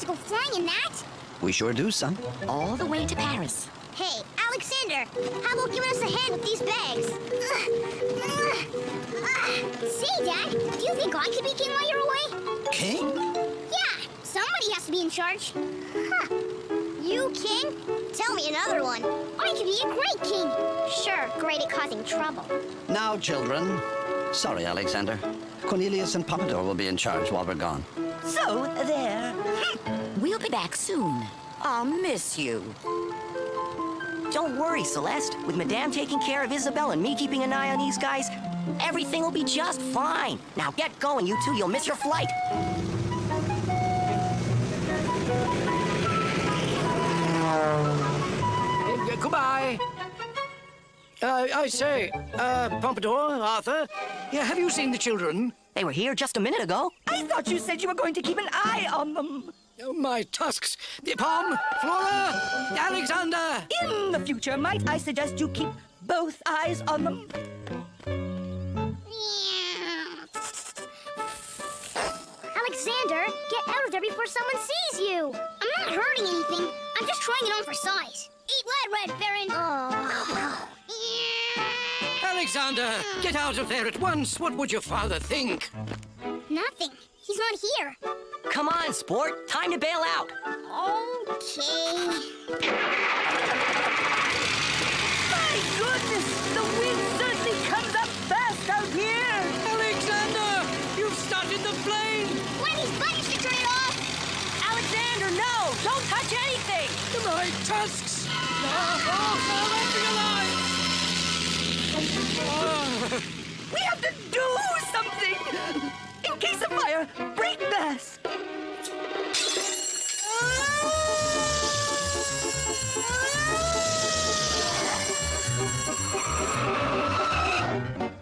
to go flying in that? We sure do, son. All the way to Paris. Hey, Alexander, how about giving us a hand with these bags? Say, Dad, do you think I could be king while you're away? King? Yeah, somebody has to be in charge. Huh. You king? Tell me another one. I could be a great king. Sure, great at causing trouble. Now, children. Sorry, Alexander. Cornelius and Pompadour will be in charge while we're gone. So, there. We'll be back soon. I'll miss you. Don't worry, Celeste. With Madame taking care of Isabel and me keeping an eye on these guys, everything will be just fine. Now get going, you two. You'll miss your flight. Goodbye. I say, Pompadour, Arthur, yeah, have you seen the children? They were here just a minute ago. I thought you said you were going to keep an eye on them. Oh, my tusks. Pom, Flora, Alexander. In the future, might I suggest you keep both eyes on them? Alexander, get out of there before someone sees you. I'm not hurting anything. I'm just trying it on for size. Eat lead, Red Baron. Oh. Alexander, get out of there at once. What would your father think? Nothing. He's not here. Come on, sport. Time to bail out. Okay. My goodness! The wind certainly comes up fast out here! Alexander, you've started the plane. When these buttons to turn it off. Alexander, no! Don't touch anything! My tusks. We have to do something! In case of fire, break glass!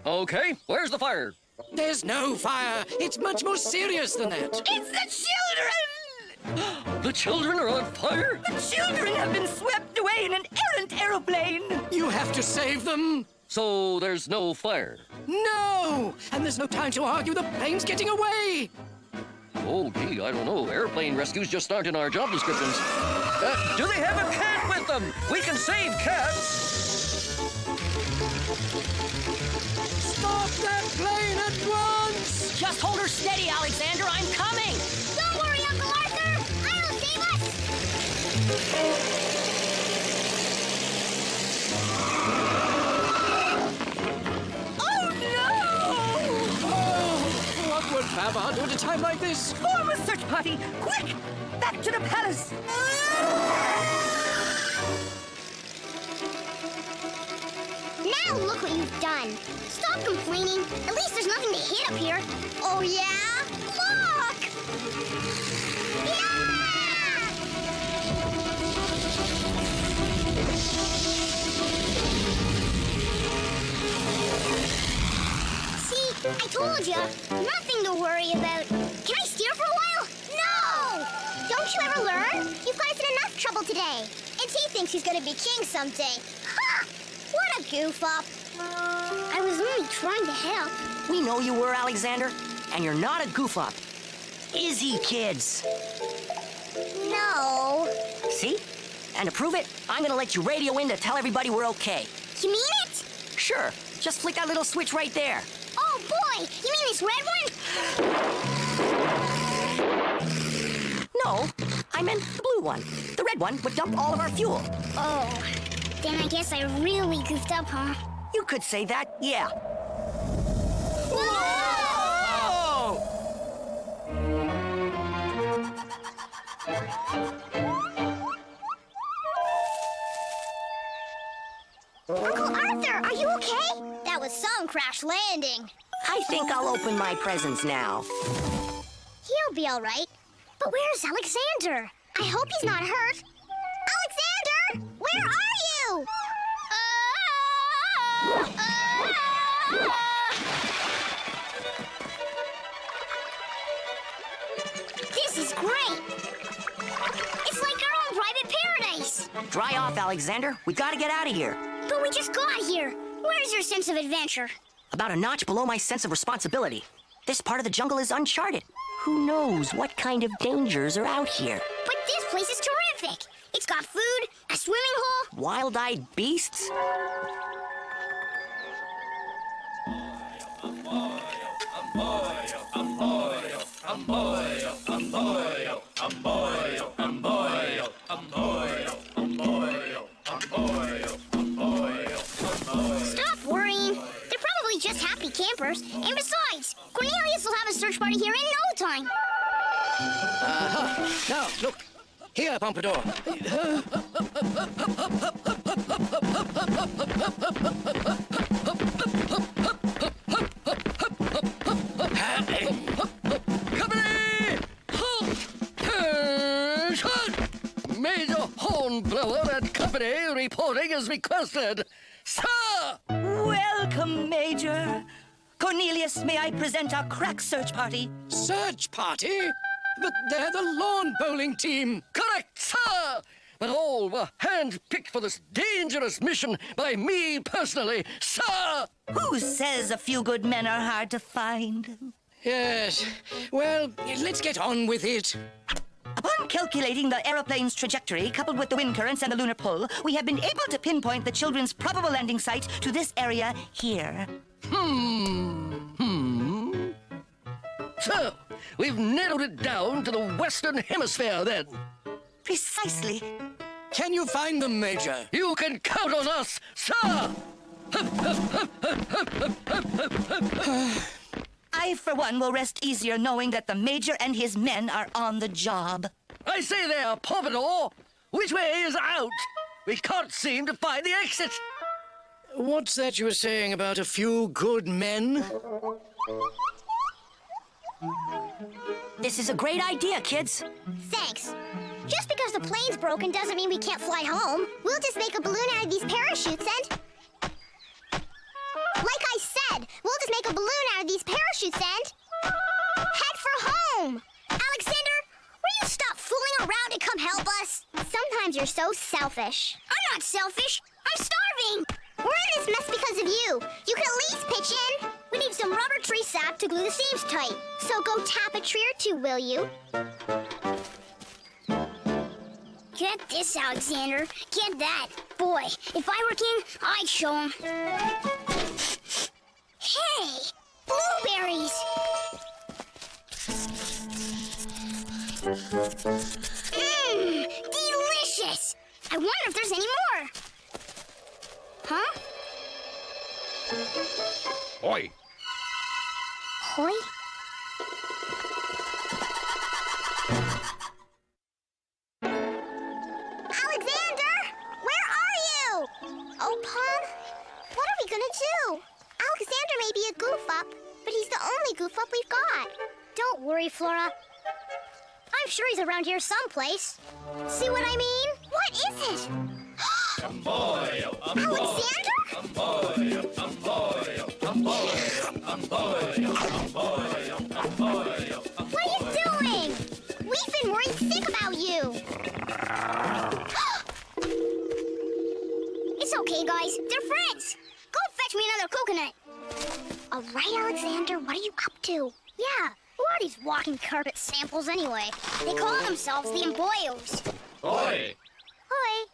Okay, where's the fire? There's no fire. It's much more serious than that. It's the children! The children are on fire? The children have been swept away in an errant aeroplane! You have to save them. So there's no fire? No! And there's no time to argue. The plane's getting away. Oh, gee, I don't know. Airplane rescues just aren't in our job descriptions. Do they have a cat with them? We can save cats. Stop that plane at once! Just hold her steady, Alexander. I'm coming! Don't worry, Uncle Arthur. I'll save us. What would Babar do at a time like this? Form a search party! Quick! Back to the palace! Now look what you've done. Stop complaining. At least there's nothing to hit up here. Oh, yeah? Look! Yeah! See, I told you. Nothing to worry about. Can I steer for a while? No! Don't you ever learn? You've got us in enough trouble today. And he thinks he's gonna be king someday. Ha! What a goof up. I was only trying to help. We know you were, Alexander, and you're not a goof-up. Is he, kids? No. See? And to prove it, I'm gonna let you radio in to tell everybody we're okay. You mean it? Sure, just flick that little switch right there. Oh, boy! You mean this red one? No, I meant the blue one. The red one would dump all of our fuel. Oh. Then I guess I really goofed up, huh? You could say that, yeah. Oh! Uncle Arthur, are you okay? That was some crash landing. I think I'll open my presents now. He'll be all right. But where's Alexander? I hope he's not hurt. Alexander! Where are you? This is great. It's like our own private paradise. Dry off, Alexander. We gotta get out of here. But we just got here. Where's your sense of adventure? About a notch below my sense of responsibility. This part of the jungle is uncharted. Who knows what kind of dangers are out here? But this place is terrific. It's got food, a swimming hole. Wild-eyed beasts? Stop worrying. They're probably just happy campers. And besides, Cornelius will have a search party here in no time. Now, look. Here, Pompadour. Company! Halt! Shut! Major Hornblower and company reporting as requested. Sir! Welcome, Major. Cornelius, may I present our crack search party? Search party? But they're the lawn bowling team. Correct, sir! But all were hand-picked for this dangerous mission by me personally, sir! Who says a few good men are hard to find? Yes. Well, let's get on with it. Upon calculating the aeroplane's trajectory, coupled with the wind currents and the lunar pull, we have been able to pinpoint the children's probable landing site to this area here. So, we've narrowed it down to the Western Hemisphere, then. Precisely. Can you find them, Major? You can count on us, sir! I, for one, will rest easier knowing that the Major and his men are on the job. I say there, Pompadour! Which way is out? We can't seem to find the exit. What's that you were saying about a few good men? This is a great idea, kids. Thanks. Just because the plane's broken doesn't mean we can't fly home. We'll just make a balloon out of these parachutes and... Like I said, we'll just make a balloon out of these parachutes and... Head for home! Alexander, will you stop fooling around and come help us? Sometimes you're so selfish. I'm not selfish. I'm starving. We're in this mess because of you. You can at least pitch in. We need some rubber tree sap to glue the seams tight. So go tap a tree or two, will you? Get this, Alexander. Get that. Boy, if I were king, I'd show him. Hey! Blueberries! Mmm! Delicious! I wonder if there's any more. Huh? Oi! Hoy? Alexander! Where are you? Oh, Pom? What are we gonna do? Alexander may be a goof-up, but he's the only goof-up we've got. Don't worry, Flora. I'm sure he's around here someplace. See what I mean? What is it? Alexander? What are you doing? We've been worried sick about you. It's okay, guys. They're friends. Go fetch me another coconut. All right, Alexander, what are you up to? Yeah, who are these walking carpet samples anyway? They call themselves the Emboyos. Oi! Hoi.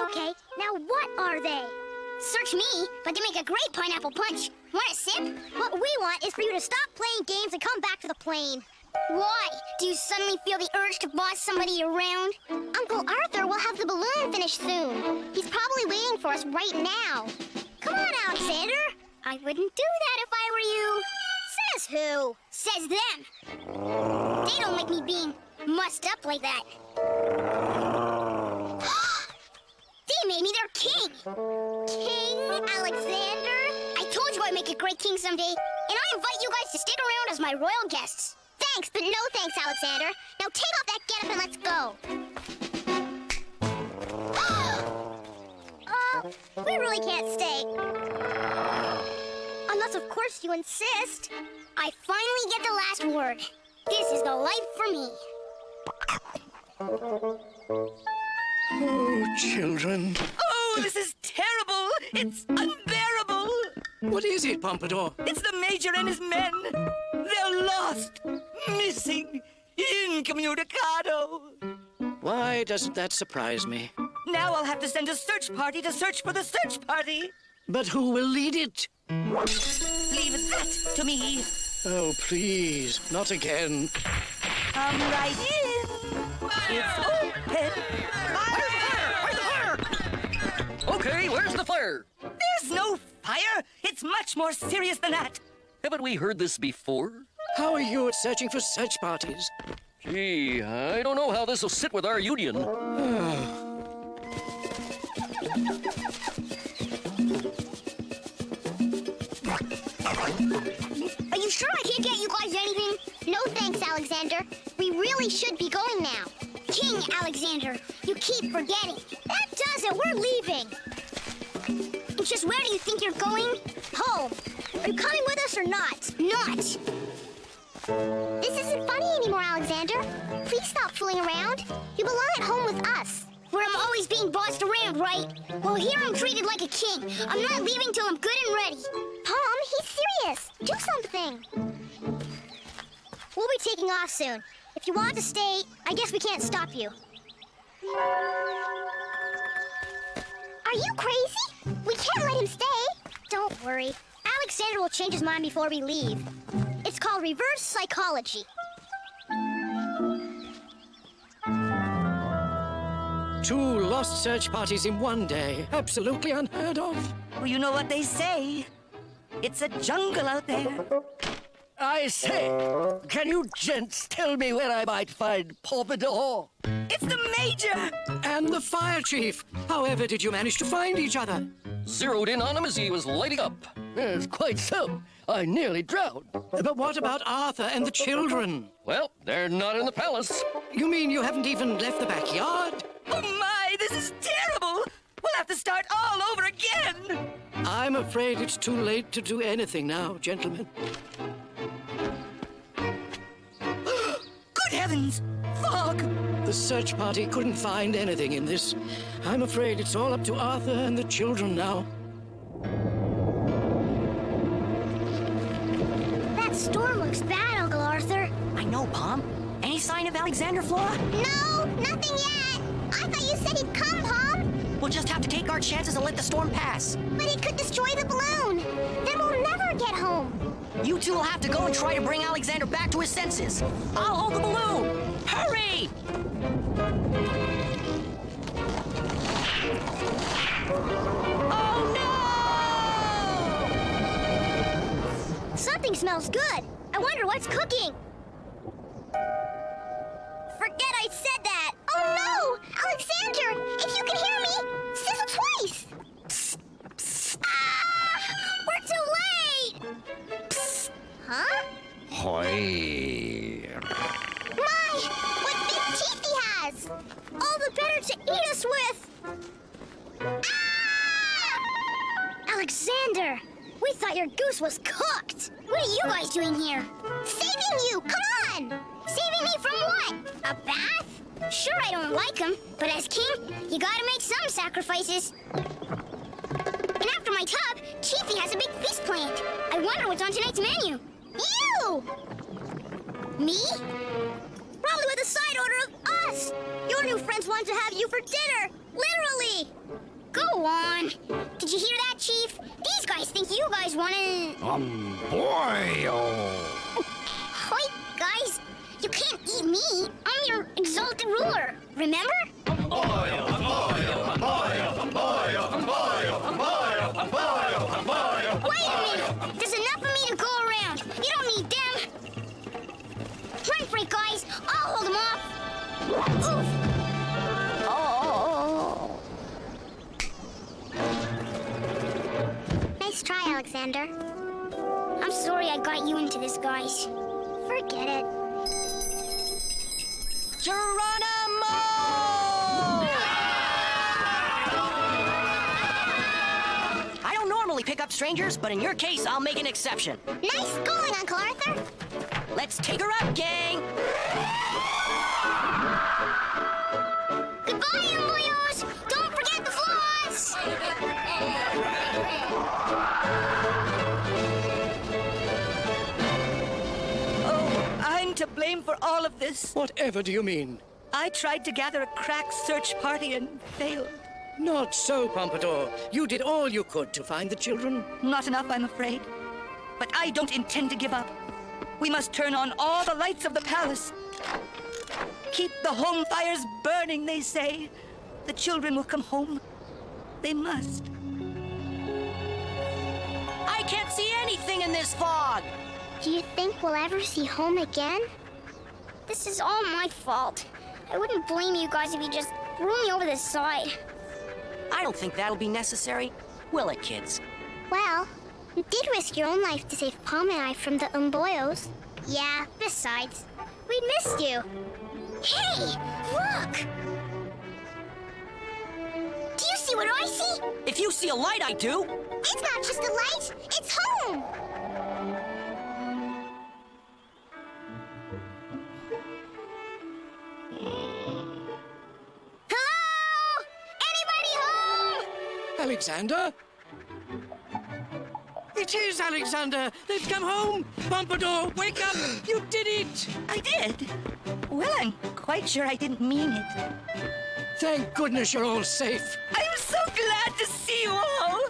Okay, now what are they? Search me, but they make a great pineapple punch. Want a sip? What we want is for you to stop playing games and come back to the plane. Why? Do you suddenly feel the urge to boss somebody around? Uncle Arthur will have the balloon finished soon. He's probably waiting for us right now. Come on, Alexander. I wouldn't do that if I were you. Says who? Says them. They don't like me being mussed up like that. They made me their king. King Alexander? I told you I'd make a great king someday, and I invite you guys to stick around as my royal guests. Thanks, but no thanks, Alexander. Now take off that getup and let's go. We really can't stay. Unless, of course, you insist. I finally get the last word. This is the life for me. Oh, children. Oh, this is terrible! It's unbearable! What is it, Pompadour? It's the Major and his men! They're lost! Missing. Incommunicado. Why doesn't that surprise me? Now I'll have to send a search party to search for the search party. But who will lead it? Leave that to me. Oh, please, not again. Come right in. It's open. Okay, where's the fire? There's no fire. It's much more serious than that. Haven't we heard this before? How are you at searching for search parties? Gee, I don't know how this will sit with our union. Are you sure I can't get you guys anything? No thanks, Alexander. We really should be going now. King Alexander, you keep forgetting. That does it. We're leaving. It's just where do you think you're going? Home. Are you coming with us or not? Not. This isn't funny anymore, Alexander. Please stop fooling around. You belong at home with us. Where I'm always being bossed around, right? Well, here I'm treated like a king. I'm not leaving till I'm good and ready. Tom, he's serious. Do something. We'll be taking off soon. If you want to stay, I guess we can't stop you. Are you crazy? We can't let him stay. Don't worry. Alexander will change his mind before we leave. It's called reverse psychology. 2 lost search parties in one day. Absolutely unheard of. Well, you know what they say. It's a jungle out there. I say, can you gents tell me where I might find Pompadour? It's the Major. And the fire chief. However did you manage to find each other? Zeroed in on him as he was lighting up. Yes, quite so. I nearly drowned. But what about Arthur and the children? Well, they're not in the palace. You mean you haven't even left the backyard? Oh my, this is terrible. We'll have to start all over again. I'm afraid it's too late to do anything now, gentlemen. Good heavens, fog. The search party couldn't find anything in this. I'm afraid it's all up to Arthur and the children now. That storm looks bad, Uncle Arthur. I know, Pom. Any sign of Alexander, Flora? No, nothing yet. I thought you said he'd come, Tom. We'll just have to take our chances and let the storm pass. But it could destroy the balloon. Then we'll never get home. You two will have to go and try to bring Alexander back to his senses. I'll hold the balloon. Hurry! Oh, no! Something smells good. I wonder what's cooking. Forget I said that. Oh, no! Alexander, if you can hear me, sizzle twice. Ah! We're too late! Huh? Hoy. My, what big teeth he has! All the better to eat us with! Ah! Alexander, we thought your goose was cooked! What are you guys doing here? Saving you! Come on! Saving me from what? A bath? Sure, I don't like him, but as king, you gotta make some sacrifices. And after my tub, Chiefy has a big feast planned. I wonder what's on tonight's menu. You! Me? Probably with a side order of us! Your new friends want to have you for dinner! Literally! Go on! Did you hear that, Chief? These guys think you guys want to... Boy, Hoit, guys! You can't eat me! I'm your exalted ruler! Remember? Wait a minute! There's enough of me to go around! You don't need them! Run for it, guys! I'll hold them off! Oof! Oh! Nice try, Alexander. I'm sorry I got you into this, guys. Forget it. Geronimo! I don't normally pick up strangers, but in your case, I'll make an exception. Nice going, Uncle Arthur. Let's take her out, gang! Goodbye, employers. Don't forget the floss. Oh, I'm to blame. blame for all of this. Whatever do you mean? I tried to gather a crack search party and failed. Not so, Pompadour. You did all you could to find the children. Not enough, I'm afraid. But I don't intend to give up. We must turn on all the lights of the palace. Keep the home fires burning, they say. The children will come home. They must. I can't see anything in this fog. Do you think we'll ever see home again? This is all my fault. I wouldn't blame you guys if you just threw me over the side. I don't think that'll be necessary. Will it, kids? Well, you did risk your own life to save Palm and I from the Umboyos. Yeah, besides, we missed you. Hey, look! Do you see what I see? If you see a light, I do. It's not just a light, it's home! Hello? Anybody home? Alexander? It is Alexander! They've come home! Pompadour, wake up! You did it! I did. Well, I'm quite sure I didn't mean it. Thank goodness you're all safe. I'm so glad to see you all.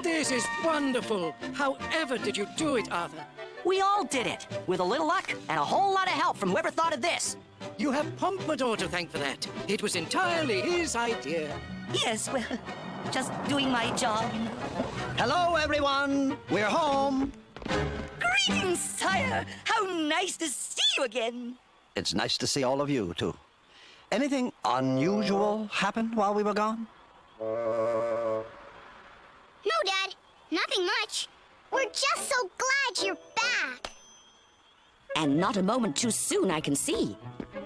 This is wonderful. However did you do it, Arthur? We all did it, with a little luck and a whole lot of help from whoever thought of this. You have Pompadour to thank for that. It was entirely his idea. Yes, well, just doing my job. Hello, everyone. We're home. Greetings, sire. How nice to see you again. It's nice to see all of you, too. Anything unusual happened while we were gone? No, Dad. Nothing much. We're just so glad you're back. And not a moment too soon, I can see.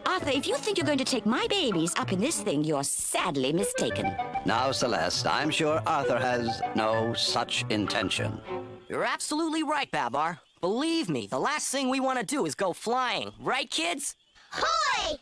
Arthur, if you think you're going to take my babies up in this thing, you're sadly mistaken. Now, Celeste, I'm sure Arthur has no such intention. You're absolutely right, Babar. Believe me, the last thing we want to do is go flying. Right, kids? Hoy!